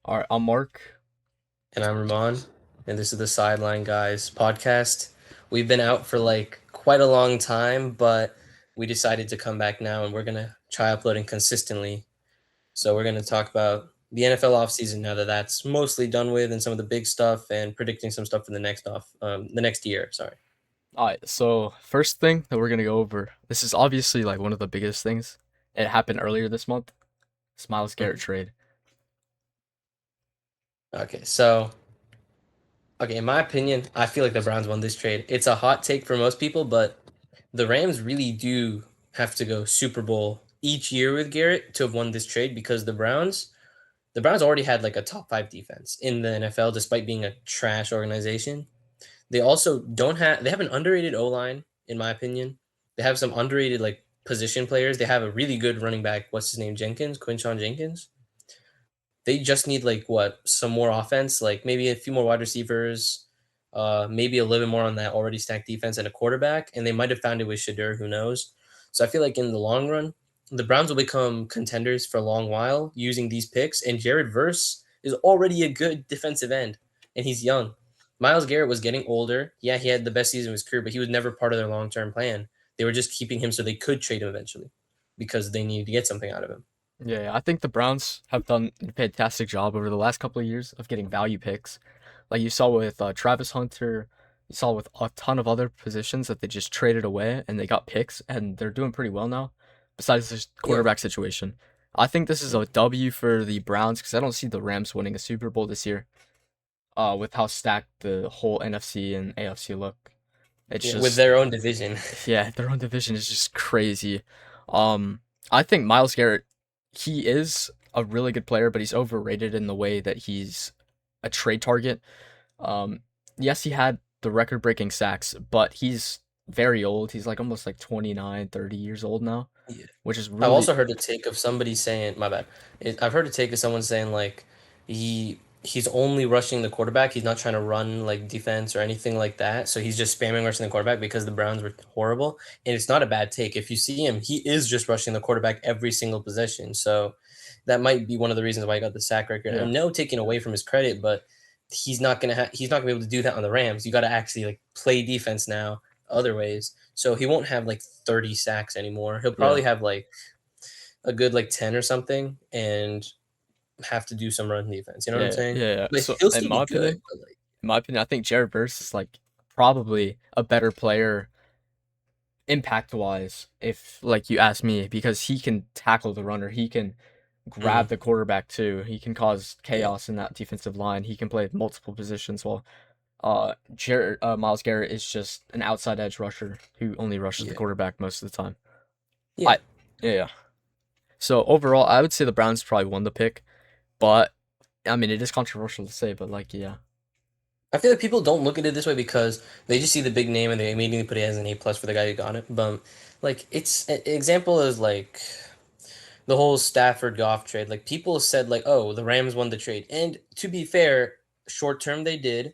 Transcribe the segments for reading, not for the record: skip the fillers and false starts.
All right, I'm Mark. And I'm Ramon, and this is the Sideline Guys podcast. We've been out for like quite a long time, but we decided to come back now and we're going to try uploading consistently. So we're going to talk about the NFL offseason now that that's mostly done with and some of the big stuff and predicting some stuff for the next year, sorry. All right, so first thing that we're gonna go over. This is obviously like one of the biggest things. It happened earlier this month. Miles Garrett Mhm. trade. Okay, so okay, in my opinion, I feel like the Browns won this trade. It's a hot take for most people, but the Rams really do have to go Super Bowl each year with Garrett to have won this trade because the Browns already had like a top 5 defense in the NFL despite being a trash organization. They have an underrated O-line in my opinion. They have some underrated like position players. They have a really good running back, what's his name? Quinshawn Jenkins. They just need like what some more offense, like maybe a few more wide receivers, maybe a little bit more on that already stacked defense and a quarterback, and they might have found it with Shadur. Who knows? So I feel like in the long run, the Browns will become contenders for a long while using these picks. And Jared Verse is already a good defensive end, and he's young. Miles Garrett was getting older. Yeah, he had the best season of his career, but he was never part of their long term plan. They were just keeping him so they could trade him eventually because they needed to get something out of him. Yeah, I think the Browns have done a fantastic job over the last couple of years of getting value picks. Like you saw with Travis Hunter, you saw with a ton of other positions that they just traded away and they got picks and they're doing pretty well now. Besides this Yeah. quarterback situation, I think this is a W for the Browns because I don't see the Rams winning a Super Bowl this year. With how stacked the whole NFC and AFC look. It's Yeah, with just their own division. yeah, their own division is just crazy. Um, I think Miles Garrett, he is a really good player, but he's overrated in the way that he's a trade target. Um, yes, he had the record-breaking sacks, but he's very old. He's like almost like 29, 30 years old now, Yeah. which is I've really also heard a take of somebody saying, my bad. I've heard a take of someone saying like he's only rushing the quarterback. He's not trying to run like defense or anything like that. So he's just spamming rushing the quarterback because the Browns were horrible. And it's not a bad take. If you see him, he is just rushing the quarterback every single possession. So that might be one of the reasons why he got the sack record. yeah. And no taking away from his credit, but he's not gonna be able to do that on the Rams. You got to actually like play defense now other ways. So he won't have like 30 sacks anymore. He'll Yeah. probably have like a good like 10 or something and have to do some run defense. You know what I'm Yeah, saying? yeah, yeah. But So he'll still be good. But like, in my opinion, I think Jared Verse is like probably a better player impact wise, if like you ask me, because he can tackle the runner, he can grab mhm, the quarterback too, he can cause yeah, chaos in that defensive line, he can play multiple positions. While Miles Garrett is just an outside edge rusher who only rushes the yeah, quarterback most of the time. yeah. I yeah. Yeah. So overall, I would say the Browns probably won the pick, but I mean it is controversial to say, but like yeah, I feel like people don't look at it this way because they just see the big name and they immediately put it as an A plus for the guy who got it. But like, it's an example is like the whole Stafford Goff trade. Like people said, like, oh, the Rams won the trade, and to be fair, short term they did.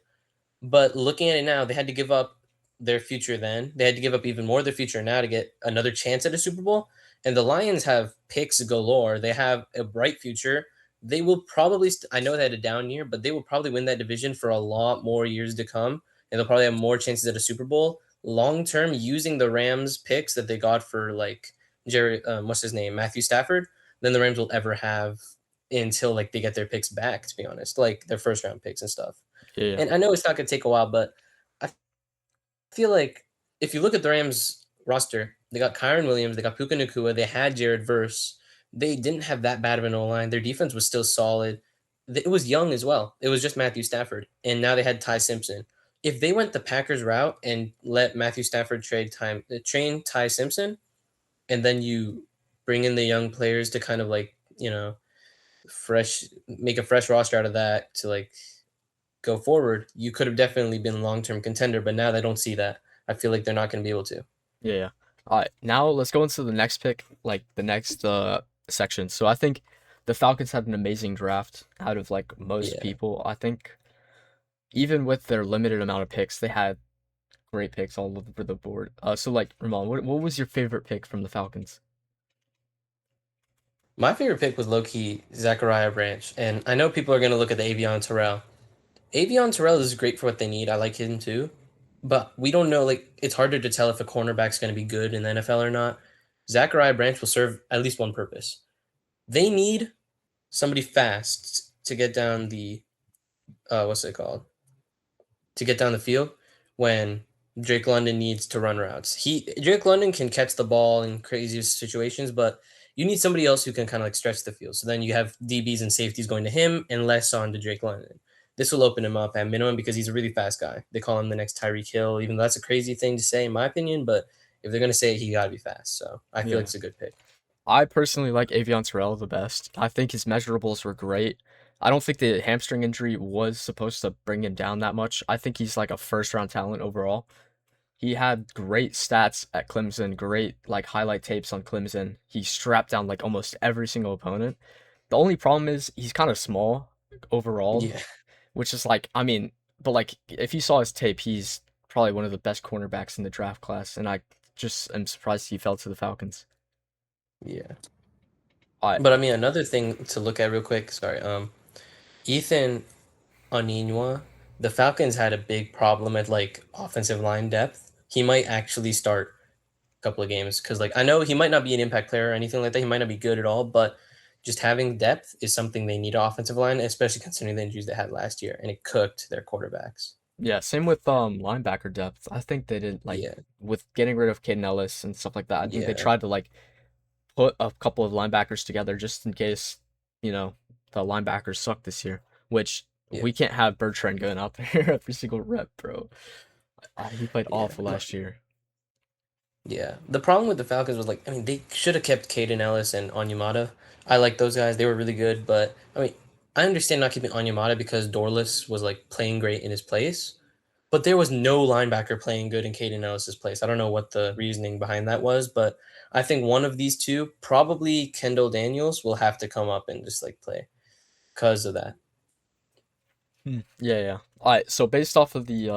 But looking at it now, they had to give up their future then. They had to give up even more of their future now to get another chance at a Super Bowl. And the Lions have picks galore. They have a bright future. They will probably, I know they had a down year, but they will probably win that division for a lot more years to come. And they'll probably have more chances at a Super Bowl. Long term, using the Rams picks that they got for like what's his name, Matthew Stafford, than the Rams will ever have until like they get their picks back, to be honest, like their first round picks and stuff. yeah, yeah, And I know it's not going to take a while, but I feel like if you look at the Rams roster, they got Kyron Williams, they got Puka Nakua, they had Jared Verse. They didn't have that bad of an O line. Their defense was still solid. It was young as well. It was just Matthew Stafford, and now they had Ty Simpson. If they went the Packers route and let Matthew Stafford train Ty Simpson, and then you bring in the young players to kind of like fresh make a fresh roster out of that to like go forward, you could have definitely been a long term contender. But now they don't see that. I feel like they're not going to be able to. yeah, yeah. All right, now let's go into the next pick, like the next section. So I think the Falcons had an amazing draft out of like most Yeah. people. I think even with their limited amount of picks, they had great picks all over the board. So like Ramon, what was your favorite pick from the Falcons? My favorite pick was low key Zachariah Branch, and I know people are gonna look at the Avion Terrell. Avion Terrell is great for what they need. I like him too, but we don't know. Like it's harder to tell if a cornerback's gonna be good in the NFL or not. Zachariah Branch will serve at least one purpose. They need somebody fast to get down the what's it called? To get down the field when Drake London needs to run routes. Drake London can catch the ball in crazy situations, but you need somebody else who can kind of like stretch the field. So then you have DBs and safeties going to him and less on to Drake London. This will open him up at minimum because he's a really fast guy. They call him the next Tyreek Hill, even though that's a crazy thing to say in my opinion. But if they're gonna say it, he gotta be fast. So I feel like Yeah. it's a good pick. I personally like Avion Terrell the best. I think his measurables were great. I don't think the hamstring injury was supposed to bring him down that much. I think he's like a first round talent overall. He had great stats at Clemson, great like highlight tapes on Clemson. He strapped down like almost every single opponent. The only problem is he's kind of small overall, Yeah, which is like I mean, but like if you saw his tape, he's probably one of the best cornerbacks in the draft class, and I just am surprised he fell to the Falcons. yeah. I But I mean, another thing to look at real quick. Sorry, Ethan Onyenwa, the Falcons had a big problem at like offensive line depth. He might actually start a couple of games because like I know he might not be an impact player or anything like that. He might not be good at all, but just having depth is something they need offensive line, especially considering the injuries they had last year, and it cooked their quarterbacks. Yeah, same with linebacker depth. I think they did like Yeah, with getting rid of Caden Ellis and stuff like that. I think they yeah, tried to like put a couple of linebackers together just in case, you know, the linebackers suck this year. Which yeah, we can't have Bertrand going out there every single rep, bro. He played yeah. awful last year. Yeah. The problem with the Falcons was like, I mean, they should have kept Caden Ellis and Onyemata. I like those guys; they were really good. But I mean, I understand not keeping Onyemata because Dorless was like playing great in his place. But there was no linebacker playing good in Caden Ellis's place. I don't know what the reasoning behind that was, but I think one of these two, probably Kendall Daniels, will have to come up and just like play because of that. Yeah, yeah. All right, so based off of the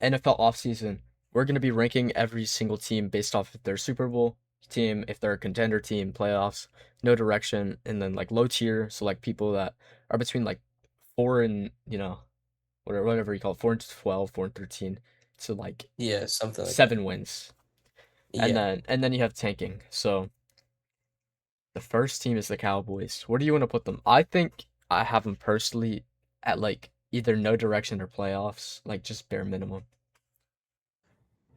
NFL offseason, we're going to be ranking every single team based off of their Super Bowl team, if they're a contender team, playoffs, no direction, and then like low tier, so like people that are between like 4 and, whatever you call it, 4 and 12, 4 and 13 to like Yeah, something like that. 7 wins. And Yeah. then you have tanking. So the first team is the Cowboys. Where do you want to put them? I think I have them personally at like either no direction or playoffs, like just bare minimum.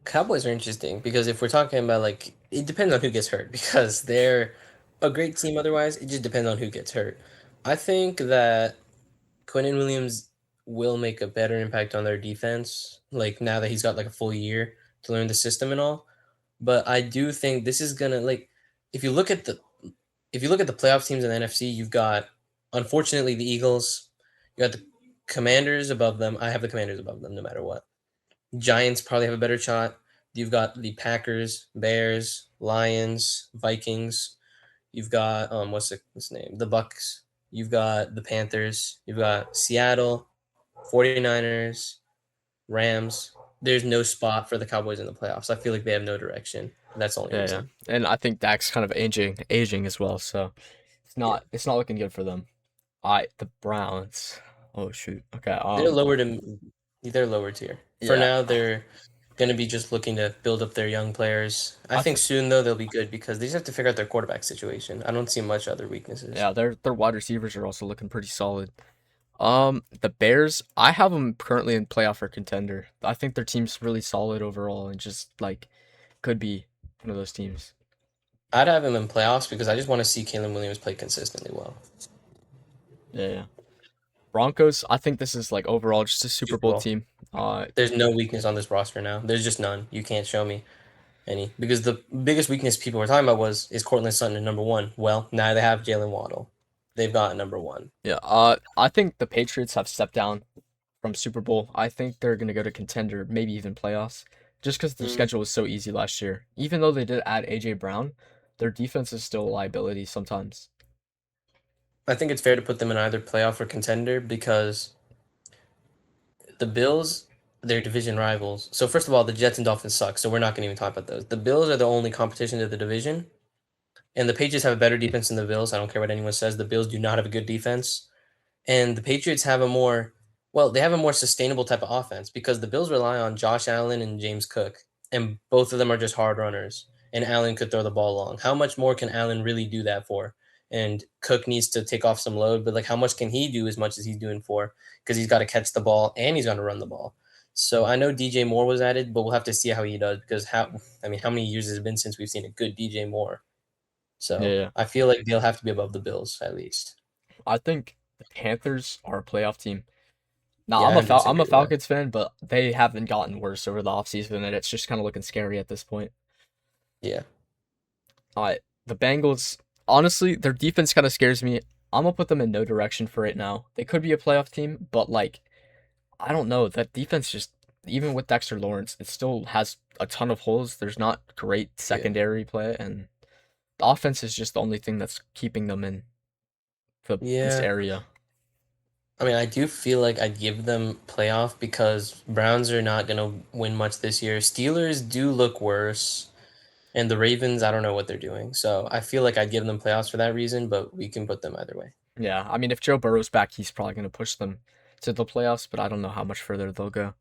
Cowboys are interesting because if we're talking about like it depends on who gets hurt because they're a great team otherwise. It just depends on who gets hurt. I think that Quinnen Williams will make a better impact on their defense, like now that he's got like a full year to learn the system and all. But I do think this is gonna like if you look at the if you look at the playoff teams in the NFC, you've got unfortunately the Eagles, you got the Commanders above them. I have the Commanders above them no matter what. Giants probably have a better shot. You've got the Packers, Bears, Lions, Vikings. You've got what's the name? The Bucks. You've got the Panthers. You've got Seattle, 49ers, Rams. There's no spot for the Cowboys in the playoffs. I feel like they have no direction. That's the only Yeah, yeah. reason. And I think Dak's kind of aging as well, so Yeah. it's not looking good for them. I the Browns. Oh shoot. Okay. They're lower to they're lower tier. For Yeah. now, they're gonna be just looking to build up their young players. I I think th- soon though they'll be good because they just have to figure out their quarterback situation. I don't see much other weaknesses. yeah, their wide receivers are also looking pretty solid. The Bears, I have them currently in playoff or contender. I think their team's really solid overall and just like could be one of those teams. I'd have him in playoffs because I just want to see Kalen Williams play consistently well. Yeah, yeah. Broncos, I think this is like overall just a Super Super Bowl Bowl. team. There's no weakness on this roster now. There's just none. You can't show me any because the biggest weakness people were talking about was is Cortland Sutton at number one. Well, now they have Jalen Waddle. They've got number one. Yeah, I think the Patriots have stepped down from Super Bowl. I think they're gonna go to contender, maybe even playoffs, just because their Mm, schedule was so easy last year. Even though they did add AJ Brown, their defense is still a liability sometimes. I think it's fair to put them in either playoff or contender because the Bills, they're division rivals. So first of all, the Jets and Dolphins suck. So we're not going to even talk about those. The Bills are the only competition to the division. And the Patriots have a better defense than the Bills. I don't care what anyone says. The Bills do not have a good defense. And the Patriots have a more well, they have a more sustainable type of offense because the Bills rely on Josh Allen and James Cook, and both of them are just hard runners. And Allen could throw the ball long. How much more can Allen really do that for? And Cook needs to take off some load, but like how much can he do as much as he's doing for? Because he's got to catch the ball and he's got to run the ball. So I know DJ Moore was added, but we'll have to see how he does because how many years has it been since we've seen a good DJ Moore? Yeah, So yeah. I feel like they'll have to be above the Bills at least. I think the Panthers are a playoff team. Now, Yeah, I I'm a disagree with that. Falcons fan, but they haven't gotten worse over the offseason, and it's just kind of looking scary at this point. Yeah. The Bengals, honestly, their defense kind of scares me. I'm gonna put them in no direction for right now. They could be a playoff team, but like I don't know. That defense just even with Dexter Lawrence, it still has a ton of holes. There's not great Yeah. secondary play, and the offense is just the only thing that's keeping them in this Yeah. area. I mean, I do feel like I'd give them playoff because Browns are not going to win much this year. Steelers do look worse, and the Ravens, I don't know what they're doing. So I feel like I'd give them playoffs for that reason, but we can put them either way. Yeah, I mean, if Joe Burrow's back, he's probably gonna push them to the playoffs, but I don't know how much further they'll go.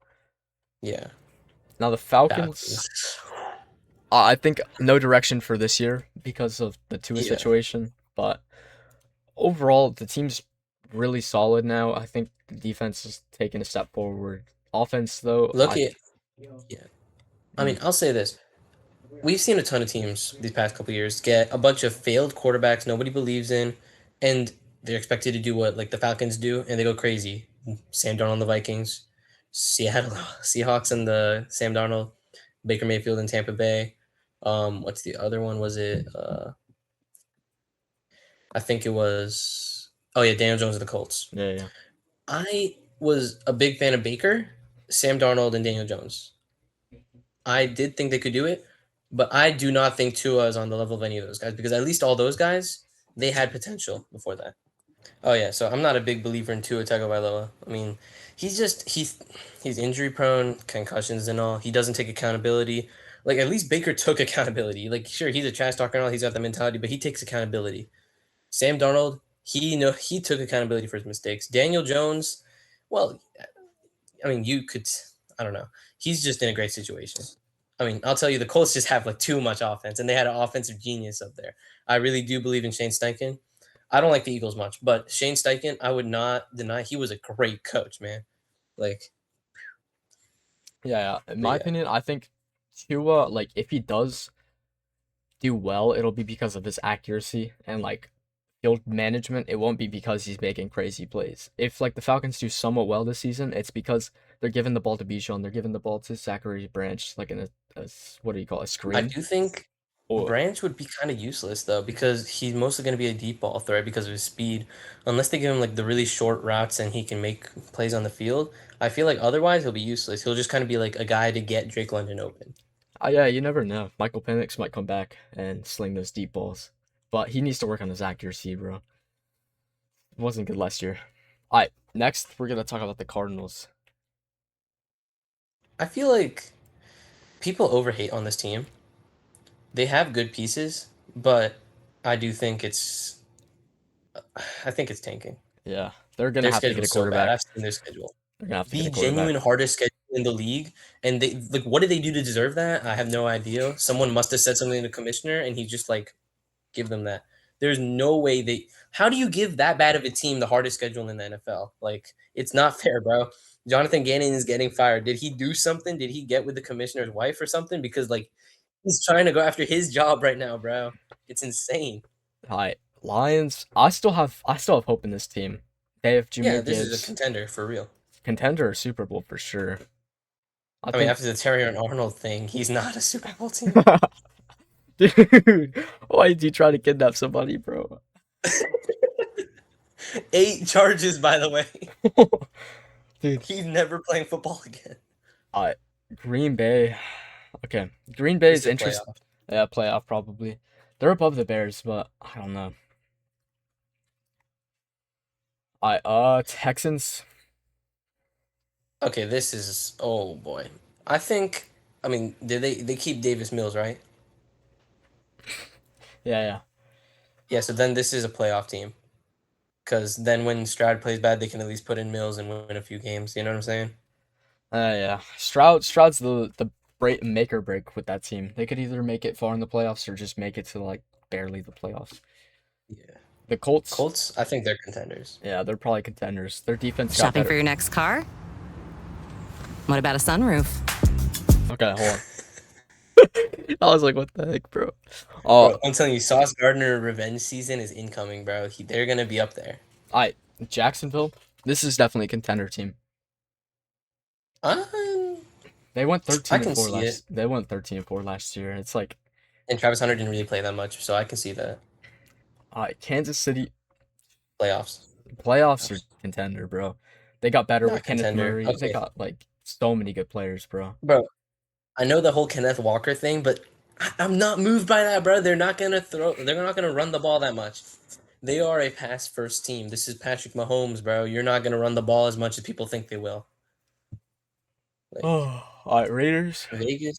Yeah. Now the Falcons, Falcons. I think no direction for this year because of the Tua Yeah. situation, but overall the team's really solid now. I think the defense is taking a step forward. Offense though, Look at, yeah. I hmm, mean, I'll say this. We've seen a ton of teams these past couple years get a bunch of failed quarterbacks nobody believes in, and they're expected to do what like the Falcons do, and they go crazy. Sam Darnold on the Vikings, Seattle Seahawks and the Sam Darnold, Baker Mayfield in Tampa Bay. What's the other one? Was it? I think it was. Oh yeah, Daniel Jones of the Colts. yeah, yeah, I was a big fan of Baker, Sam Darnold, and Daniel Jones. I did think they could do it, but I do not think Tua is on the level of any of those guys because at least all those guys they had potential before that. Oh yeah, so I'm not a big believer in Tua Tagovailoa. I mean, he's injury prone, concussions and all. He doesn't take accountability. Like at least Baker took accountability. Like sure, he's a trash talker and all. He's got the mentality, but he takes accountability. Sam Darnold, he took accountability for his mistakes. Daniel Jones, well, I mean, you could, I don't know. He's just in a great situation. I mean, I'll tell you, the Colts just have like too much offense, and they had an offensive genius up there. I really do believe in Shane Steichen. I don't like the Eagles much, but Shane Steichen, I would not deny he was a great coach, man. Like, yeah. In but my yeah, opinion, I think Tua, like if he does do well, it'll be because of his accuracy and like field management. It won't be because he's making crazy plays. If like the Falcons do somewhat well this season, it's because they're giving the ball to Bijan, they're giving the ball to Zachary Branch, like in a what do you call it, a I screen? do think Or Branch would be kind of useless though because he's mostly going to be a deep ball threat because of his speed. Unless they give him like the really short routes and he can make plays on the field, I feel like otherwise he'll be useless. He'll just kind of be like a guy to get Drake London open. yeah, you never know. Michael Penix might come back and sling those deep balls, but he needs to work on his accuracy, bro. It wasn't good last year. All right, next we're gonna talk about the Cardinals. I feel like people overhate on this team. They have good pieces, but I do think I think it's tanking. Yeah, they're gonna Their have to get a schedule's so bad. I've quarterback. seen their schedule. They're gonna have to get The a genuine quarterback. hardest schedule in the league, and they like what did they do to deserve that? I have no idea. Someone must have said something to the commissioner, and he just like give them that. There's no way they. How do you give that bad of a team the hardest schedule in the NFL? Like, it's not fair, bro. Jonathan Gannon is getting fired. Did he do something? Did he get with the commissioner's wife or something? Because like he's trying to go after his job right now, bro. It's insane. All right, Lions. I still have hope in this team. They have Yeah, Jameer this is a Gibbs, contender for real. contender or Super Bowl for sure. I I mean, think, after the Terry and Arnold thing, he's not a Super Bowl team. dude, why did you try to kidnap somebody, bro? 8 charges, by the way. Dude, He's never playing football again. I Green Bay. Okay, Green Bay It's is the interest. playoff. Yeah, playoff probably. They're above the Bears, but I don't know. Texans. Okay, this is oh boy. I think. I mean, did they keep Davis Mills right? Yeah, yeah. Yeah, so then this is a playoff team because then when Stroud plays bad, they can at least put in Mills and win a few games. You know what I'm saying? Yeah. Stroud's the break make or break with that team. They could either make it far in the playoffs or just make it to like barely the playoffs. Yeah. The Colts, Colts, I think they're contenders. yeah, they're probably contenders. Their defense got Shopping for better. your next car? What about a sunroof? Okay, hold on. I was like, what the heck, bro? Oh, Bro, I'm telling you, Sauce Gardner revenge season is incoming, bro. They're gonna be up there. I Jacksonville. This is definitely a contender team. Um, They went I 13 and can 4 see it. last. They went 13 and 4 last year. It's like, And Travis Hunter didn't really play that much, so I can see that. Kansas City Playoffs. playoffs are Playoffs. contender, bro. They got better with Not Kenneth contender. Murray. They Okay, got like so many good players, bro. bro. I know the whole Kenneth Walker thing, but I'm not moved by that, bro. They're not gonna throw. They're not gonna run the ball that much. They are a pass first team. This is Patrick Mahomes, bro. You're not gonna run the ball as much as people think they will. Like Oh, all right, Raiders. Vegas.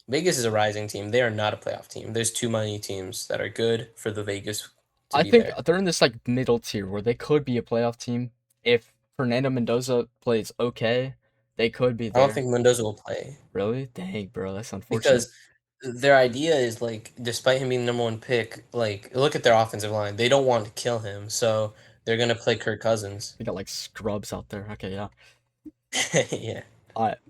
Vegas is a rising team. They are not a playoff team. There's too many teams that are good for the Vegas to I be think there. they're in this like middle tier where they could be a playoff team if Fernando Mendoza plays okay. They could be I don't there. think Mendoza will play Really? Dang, bro, that's unfortunate. because their idea is like, despite him being the number one pick, like look at their offensive line. They don't want to kill him, so they're gonna play Kirk Cousins. They got like scrubs out there. Okay, yeah. Yeah.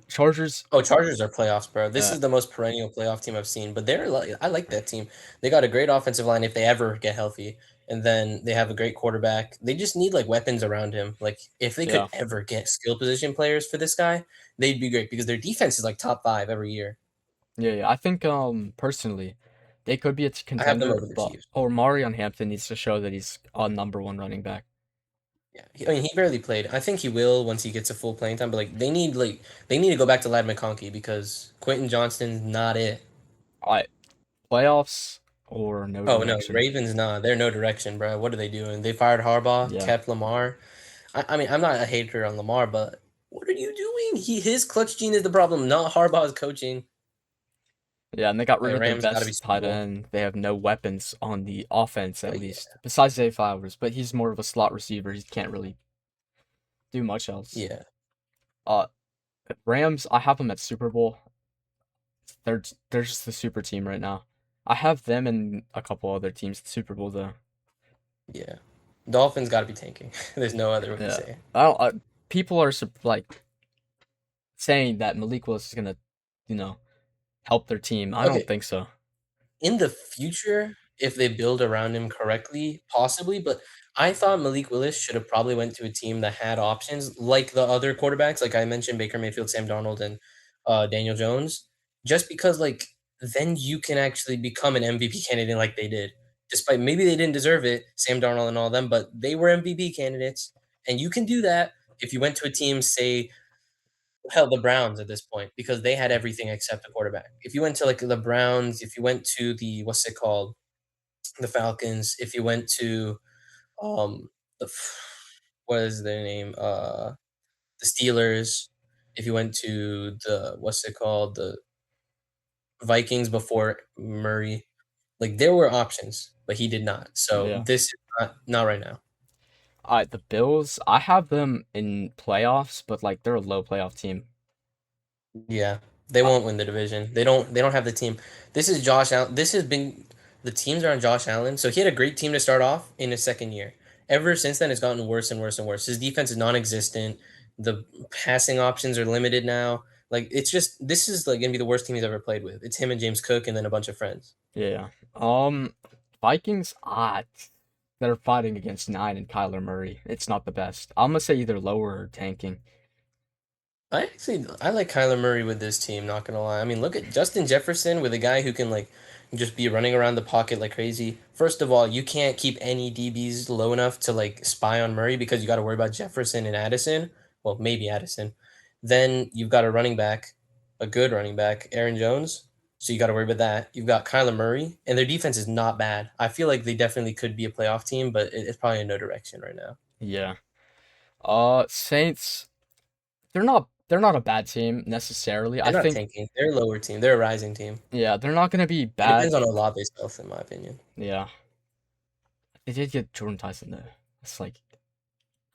Chargers. Oh, Chargers are playoffs, bro. This Uh, is the most perennial playoff team I've seen. But they're like, I like that team. They got a great offensive line if they ever get healthy, and then they have a great quarterback. They just need like weapons around him. Like if they could yeah, ever get skill position players for this guy, they'd be great because their defense is like top five every year. yeah. I think personally, they could be a I have them contender, over the but Chiefs. Marion Hampton needs to show that he's a number one running back. Yeah, I mean he barely played. I think he will once he gets a full playing time. But they need to go back to Lad McConkey because Quentin Johnston's not it. I Playoffs or no Oh no, direction. Ravens, nah, they're no direction, bro. What are they doing? They fired Harbaugh, Yeah, kept Lamar. I mean, I'm not a hater on Lamar, but what are you doing? His clutch gene is the problem, not Harbaugh's coaching. yeah, and they got rid Like of their Rams got to be best Super tight Bowl. end. They have no weapons on the offense Oh at yeah, least, besides Zay Flowers. But he's more of a slot receiver. He can't really do much else. yeah, Uh, Rams. I have them at Super Bowl. They're just the super team right now. I have them and a couple other teams at Super Bowl though. yeah. Dolphins got to be tanking. There's no other way to Yeah, say it. I don't. People are like saying that Malik Willis is gonna, you know, help their team. I don't Okay, think so. in the future, if they build around him correctly, possibly. But I thought Malik Willis should have probably went to a team that had options like the other quarterbacks, like I mentioned, Baker Mayfield, Sam Darnold, and Daniel Jones. Just because, like, then you can actually become an MVP candidate like they did. Despite maybe they didn't deserve it, Sam Darnold and all them, but they were MVP candidates, and you can do that if you went to a team, say, hell, the Browns at this point because they had everything except a quarterback. If you went to like the Browns, if you went to the what's it called, the Falcons, if you went to the what is their name, the Steelers, if you went to the what's it called, the Vikings before Murray, like there were options, but he did not. So Yeah. this is not right now. The Bills. I have them in playoffs, but like they're a low playoff team. Yeah, they Uh, won't win the division. They don't have the team. This is Josh Allen. This has been the teams are on Josh Allen. So he had a great team to start off in his second year. Ever since then, it's gotten worse and worse and worse. His defense is non-existent. The passing options are limited now. Like it's just this is like gonna be the worst team he's ever played with. It's him and James Cook and then a bunch of friends. yeah. Vikings. They're fighting against 9 and Kyler Murray. It's not the best. I'm gonna say either lower or tanking. I like Kyler Murray with this team, not gonna lie. I mean, look at Justin Jefferson with a guy who can like just be running around the pocket like crazy. First of all, you can't keep any DBs low enough to like spy on Murray because you got to worry about Jefferson and Addison. Well, maybe Addison. Then you've got a running back, a good running back, Aaron Jones. So you got to worry about that. You've got Kyler Murray, and their defense is not bad. I feel like they definitely could be a playoff team, but it's probably in no direction right now. Yeah. Saints. They're not a bad team necessarily. They're I not think tanking. They're a lower team. They're a rising team. yeah, they're not gonna be It depends bad. on Olave's health, in my opinion. Yeah. They did get Jordan Tyson though. It's like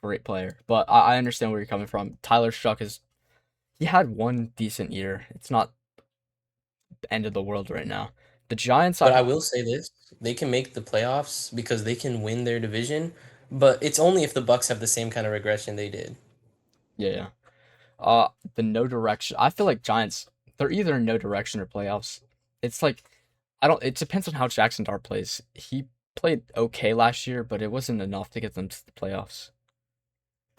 great player, but I understand where you're coming from. Tyler Shuck he had one decent year. It's not the end of the world right now. The Giants, But I will say this: they can make the playoffs because they can win their division, but it's only if the Bucks have the same kind of regression they did. yeah. The no direction. I feel like Giants, they're either in no direction or playoffs. It's like I don't. It depends on how Jackson Dart plays. He played okay last year, but it wasn't enough to get them to the playoffs.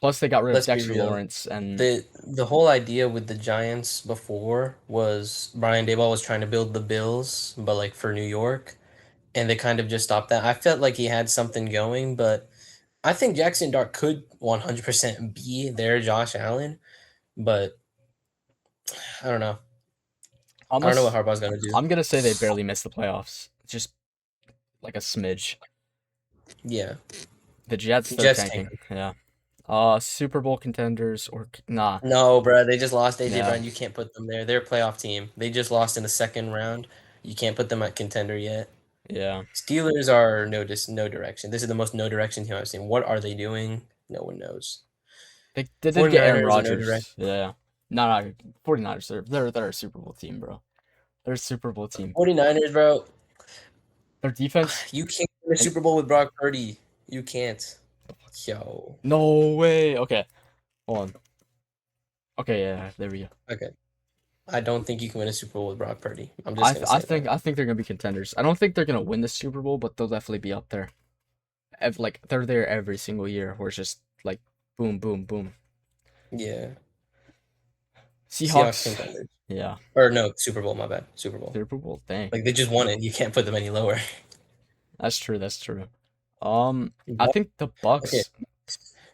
Plus, they got rid of Let's be Dexter real. Lawrence, and The whole idea with the Giants before was Brian Daboll was trying to build the Bills, but like for New York, and they kind of just stopped that. I felt like he had something going, but I think Jackson Dart could 100% be their Josh Allen, but I don't know. I don't know what almost. Harbaugh's gonna do. I'm gonna say they barely missed the playoffs. Just like a smidge. Yeah, The Jets, they're just tanking. tank. Yeah. Super Bowl contenders or nah. No, bro, they just lost AJ Yeah. Brown. You can't put them there. They're a playoff team. They just lost in the second round. You can't put them at contender yet. Yeah. Steelers are no direction. This is the most no direction team I've seen. What are they doing? No one knows. They did get Aaron 49ers are no Rodgers. direction. Yeah. No, 49ers. They're a Super Bowl team, bro. They're a Super Bowl team. 49ers, bro. Their defense. You can't win a And, Super Bowl with Brock Purdy. You can't. Yo. no way. Okay. Hold on. Okay, yeah, there we go. Okay. I don't think you can win a Super Bowl with Brock Purdy. I'm just gonna I say think that. I think they're gonna be contenders. I don't think they're gonna win the Super Bowl, but they'll definitely be up there. Like they're there every single year, where it's just like boom, boom, boom. Yeah. Seahawks Seahawks. contenders. Yeah. Or no, Super Bowl, my bad. Super Bowl. Super Bowl. Dang. Like they just won it. You can't put them any lower. That's true. That's true. I But, think the okay. Bucks.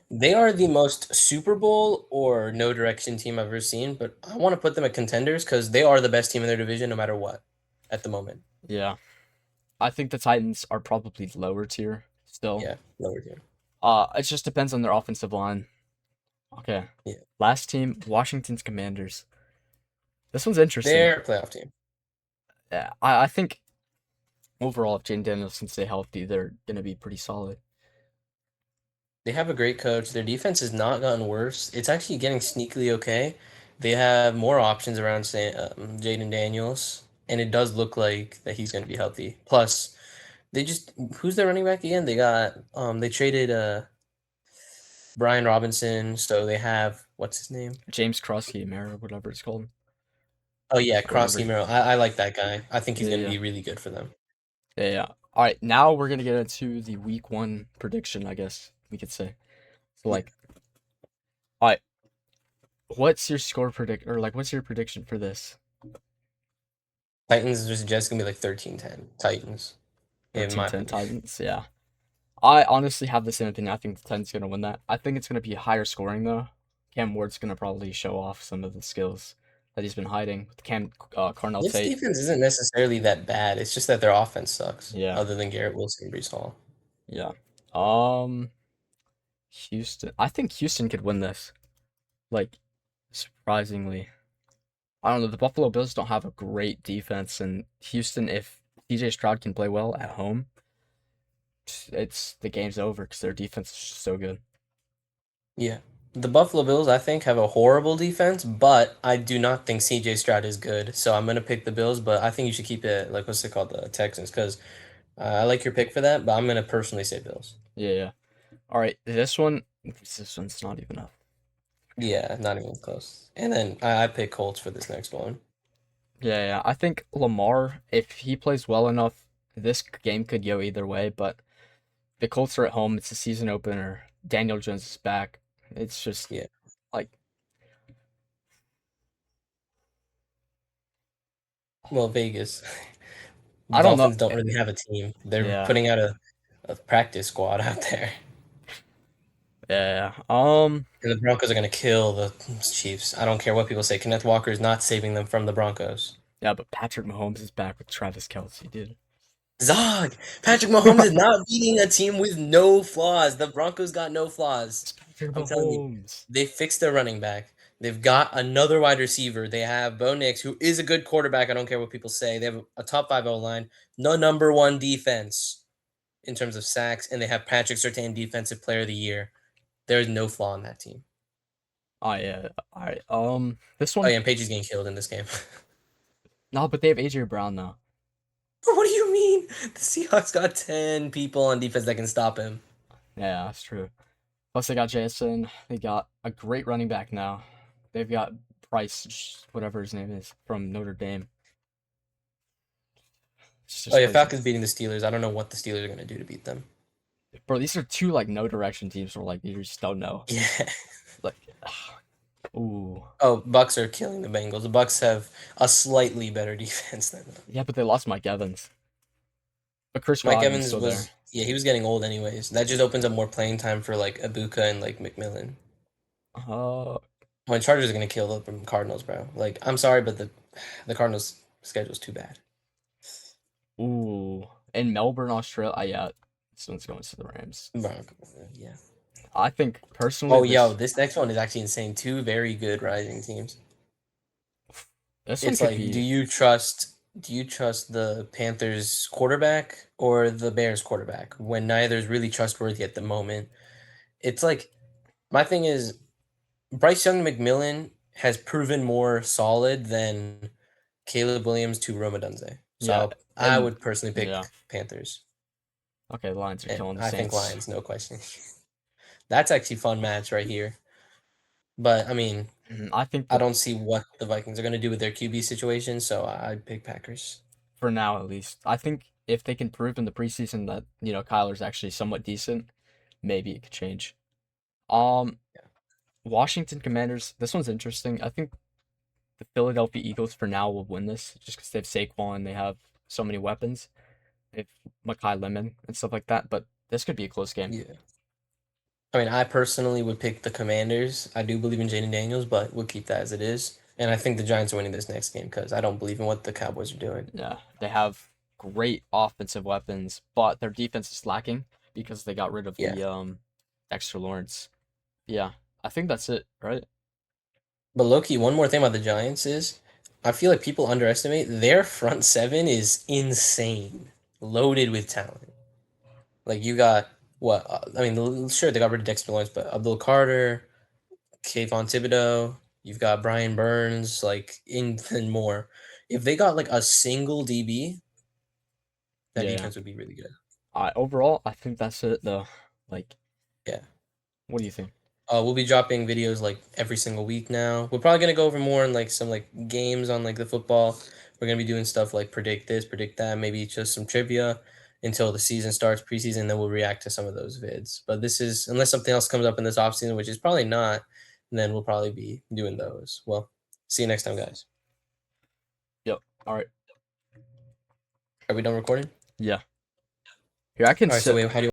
They are the most Super Bowl or no direction team I've ever seen, but I want to put them at contenders because they are the best team in their division no matter what at the moment. Yeah. I think the Titans are probably lower tier still. Yeah, lower tier. It just depends on their offensive line. Okay. Yeah. Last team, Washington's Commanders. This one's interesting. They're a playoff team. Yeah, I think overall, if Jane Daniels can stay healthy, they're gonna be pretty solid. They have a great coach. Their defense has not gotten worse. It's actually getting sneakily okay. They have more options around Jaden Daniels, and it does look like that he's going to be healthy. Plus, who's their running back again? They traded Brian Robinson, so they have what's his name? James Krusky, Mara, whatever it's called. Oh yeah, Whatever. Crossy Merrill. I like that guy. I think he's Yeah, going to yeah. be really good for them. Yeah. All right, now we're gonna get into the week 1 prediction, I guess we could say. So like, all right, what's your score predict or like what's your prediction for this? Titans is just going to be like 13-10. Titans, in my 13-10 opinion. Titans, yeah. I honestly have the same opinion. I think the Titans gonna win that. I think it's gonna be higher scoring though. Cam Ward's gonna probably show off some of the skills that he's been hiding with Carnell This Tate. defense isn't necessarily that bad. It's just that their offense sucks. Yeah, Other than Garrett Wilson and Brees Hall. yeah. Houston. I think Houston could win this. Like, surprisingly. I don't know. The Buffalo Bills don't have a great defense, and Houston, if DJ Stroud can play well at home, it's the game's over because their defense is just so good. Yeah. The Buffalo Bills, I think, have a horrible defense, but I do not think CJ Stroud is good. So I'm going to pick the Bills, but I think you should keep it, like, what's it called? The Texans, because I like your pick for that, but I'm going to personally say Bills. Yeah. All right, this one's not even up. Yeah, not even close. And then I pick Colts for this next one. Yeah. I think Lamar, if he plays well enough, this game could go either way, but the Colts are at home. It's a season opener. Daniel Jones is back. It's just Yeah. like Well, Vegas. I don't know. Dolphins don't really have a team. They're Yeah. putting out a practice squad out there. Yeah. And the Broncos are going to kill the Chiefs. I don't care what people say. Kenneth Walker is not saving them from the Broncos. Yeah, but Patrick Mahomes is back with Travis Kelce, dude. Zog! Patrick Mahomes is not beating a team with no flaws. The Broncos got no flaws. It's Patrick I'm telling you, Mahomes. they fixed their running back. They've got another wide receiver. They have Bo Nix, who is a good quarterback. I don't care what people say. They have a top 5 O line. No number 1 defense. in terms of sacks, and they have Patrick Surtain Defensive Player of the Year. There's no flaw in that team. Oh yeah. All right. This Oh one. yeah, and Page's getting killed in this game. No, but they have AJ Brown now. What do you mean? The Seahawks got 10 people on defense that can stop him. Yeah, that's true. Plus they got Jason. They got a great running back now. They've got Price, whatever his name is, from Notre Dame. It's Oh just yeah, crazy. Falcons beating the Steelers. I don't know what the Steelers are gonna do to beat them. Bro, these are two like no direction teams where like you just don't know. Yeah. Like, ooh. Oh, Bucks are killing the Bengals. The Bucks have a slightly better defense than them. Yeah, but they lost Mike Evans. But Chris Mike Godwin's Evans still was he was getting old anyways. That just opens up more playing time for like Ibuka and like McMillan. there. When Chargers are gonna kill the Cardinals, bro. Like I'm sorry, but the Cardinals' schedule's too bad. Ooh. In Melbourne, Australia. Yeah, this one's going to the Rams. Yeah. I think personally. Oh, yo, this next one is actually insane. Two very good rising teams. This one It's could like, be. do you trust the Panthers quarterback or the Bears quarterback when neither is really trustworthy at the moment? It's like my thing is Bryce Young McMillan has proven more solid than Caleb Williams to Roma Dunze. Yeah, So I and would personally pick yeah. Panthers. Okay, the Lions are And killing the I think Saints. Lions, no question. That's actually a fun match right here. But I mean, I think I don't see what the Vikings are going to do with their QB situation, so I'd pick Packers. for now at least. I think if they can prove in the preseason that Kyler's actually somewhat decent, maybe it could change. Yeah. Washington Commanders. This one's interesting. I think the Philadelphia Eagles for now will win this just because they have Saquon, they have so many weapons, they have Mekhi Lemon and stuff like that. But this could be a close game. Yeah. I mean, I personally would pick the Commanders. I do believe in Jaden Daniels, but we'll keep that as it is. And I think the Giants are winning this next game because I don't believe in what the Cowboys are doing. Yeah, they have great offensive weapons, but their defense is lacking because they got rid of Yeah. the Dexter Lawrence. Yeah, I think that's it, right? But Loki, one more thing about the Giants is I feel like people underestimate their front seven is insane, loaded with talent. Like you got what? I mean, sure they got rid of Dexter Lawrence, but Abdul Carter, Kayvon Thibodeau, you've got Brian Burns, like even more. If they got like a single DB, that Yeah. defense would be really good. Overall, I think that's it though. Like, Yeah. what do you think? We'll be dropping videos like every single week now. We're probably gonna go over more on like some like games on like the football. We're gonna be doing stuff like predict this, predict that, maybe just some trivia until the season starts, preseason, then we'll react to some of those vids. But this is unless something else comes up in this offseason, which is probably not, then we'll probably be doing those. Well, see you next time, guys. Yep. All right. Are we done recording? Yeah. Here, I can All right, sit. so wait, how do you